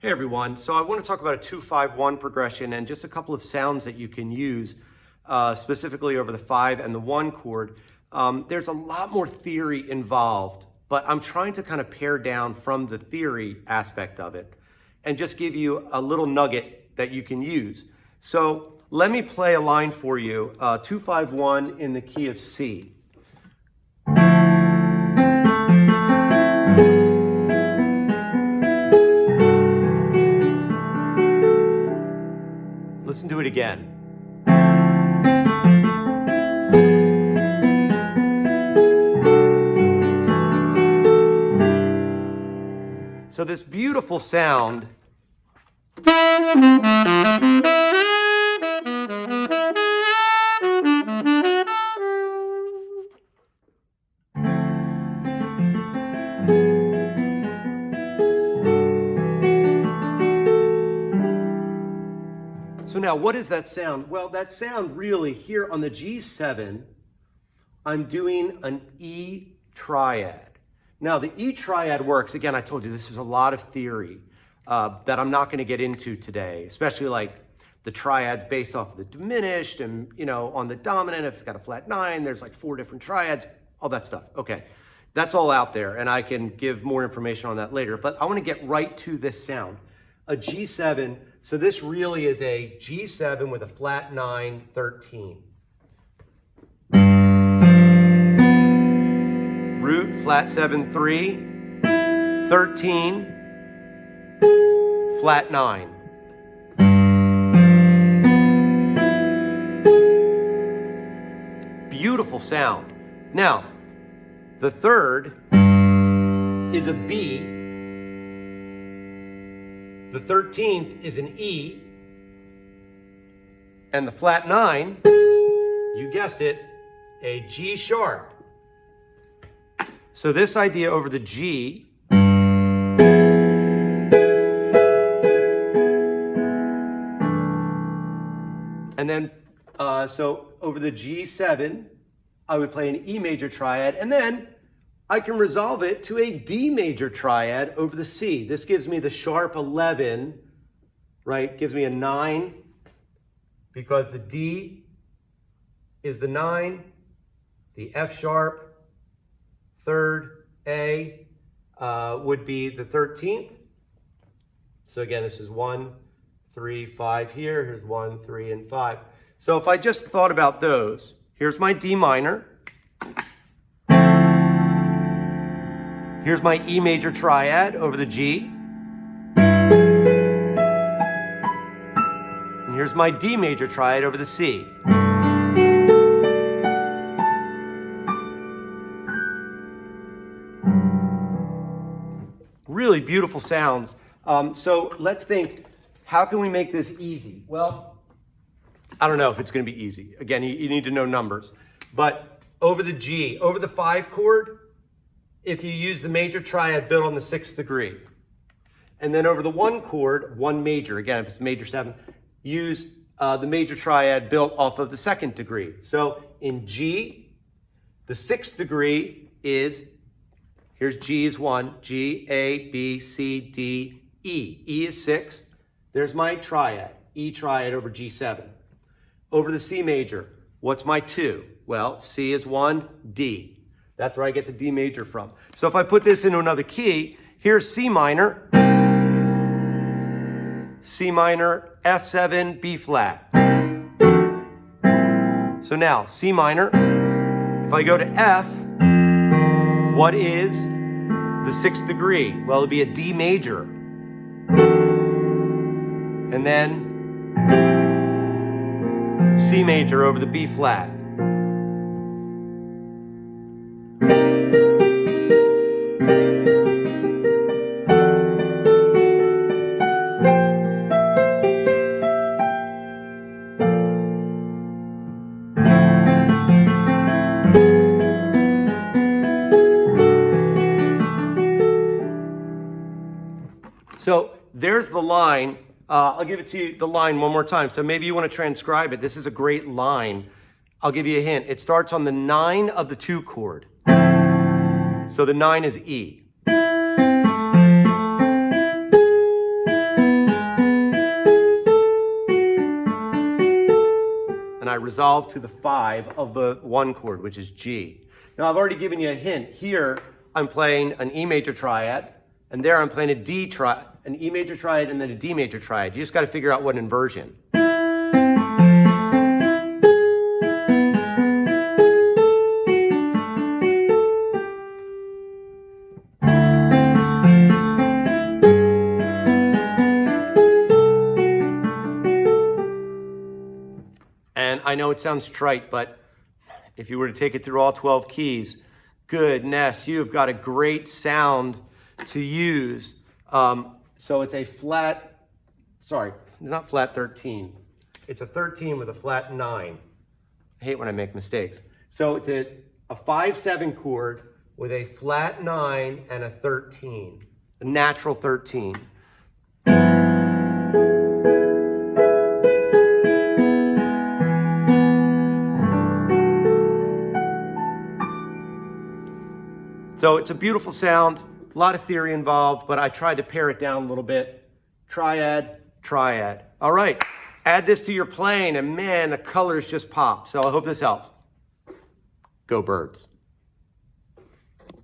Hey everyone, so I want to talk about a 2-5-1 progression and just a couple of sounds that you can use specifically over the 5 and the 1 chord. There's a lot more theory involved, but I'm trying to kind of pare down from the theory aspect of it and just give you a little nugget that you can use. So let me play a line for you, 2-5-1 in the key of C. Listen to it again. So this beautiful sound So now, what is that sound? Well, that sound really, here on the G7, I'm doing an E triad. Now, the E triad works, again, I told you this is a lot of theory that I'm not going to get into today, especially like the triads based off of the diminished and, you know, on the dominant, if it's got a flat 9, there's like 4 different triads, all that stuff. Okay, that's all out there, and I can give more information on that later, but I want to get right to this sound. A G7, so this really is a G7 with a flat 9, 13. Root, flat 7, 3, 13, flat 9. Beautiful sound. Now, the third is a B. The 13th is an E, and the flat 9, you guessed it, a G sharp. So this idea over the G, and then, so over the G7, I would play an E major triad, and then I can resolve it to a D major triad over the C. This gives me the sharp 11, right? Gives me a 9 because the D is the 9, the F sharp, third A would be the 13th. So again, this is 1, 3, 5 here. Here's 1, 3, and 5. So if I just thought about those, here's my D minor. Here's my E major triad over the G. And here's my D major triad over the C. Really beautiful sounds. So let's think, how can we make this easy? Well, I don't know if it's going to be easy. Again, you need to know numbers. But over the G, over the 5 chord, if you use the major triad built on the 6th degree. And then over the 1 chord, 1 major, again, if it's major 7, use the major triad built off of the 2nd degree. So in G, the 6th degree is, here's G is 1, G, A, B, C, D, E. E is 6. There's my triad, E triad over G7. Over the C major, what's my 2? Well, C is 1, D. That's where I get the D major from. So if I put this into another key, here's C minor, F7, B flat. So now, C minor, if I go to F, what is the 6th degree? Well, it'll be a D major. And then C major over the B flat. So there's the line. I'll give it to you, the line one more time. So maybe you want to transcribe it. This is a great line. I'll give you a hint. It starts on the 9 of the 2 chord. So the 9 is E. resolve to the 5 of the 1 chord, which is G. Now I've already given you a hint. Here I'm playing an E major triad, and there I'm playing a D triad, an E major triad and then a D major triad. You just got to figure out what inversion. And I know it sounds trite, but if you were to take it through all 12 keys, goodness, you've got a great sound to use. So it's a flat, sorry, not flat 13. It's a 13 with a flat 9. I hate when I make mistakes. So it's a 5-7 chord with a flat 9 and a 13, a natural 13. So it's a beautiful sound, a lot of theory involved, but I tried to pare it down a little bit. Triad, triad. All right, add this to your playing, and man, the colors just pop. So I hope this helps. Go Birds.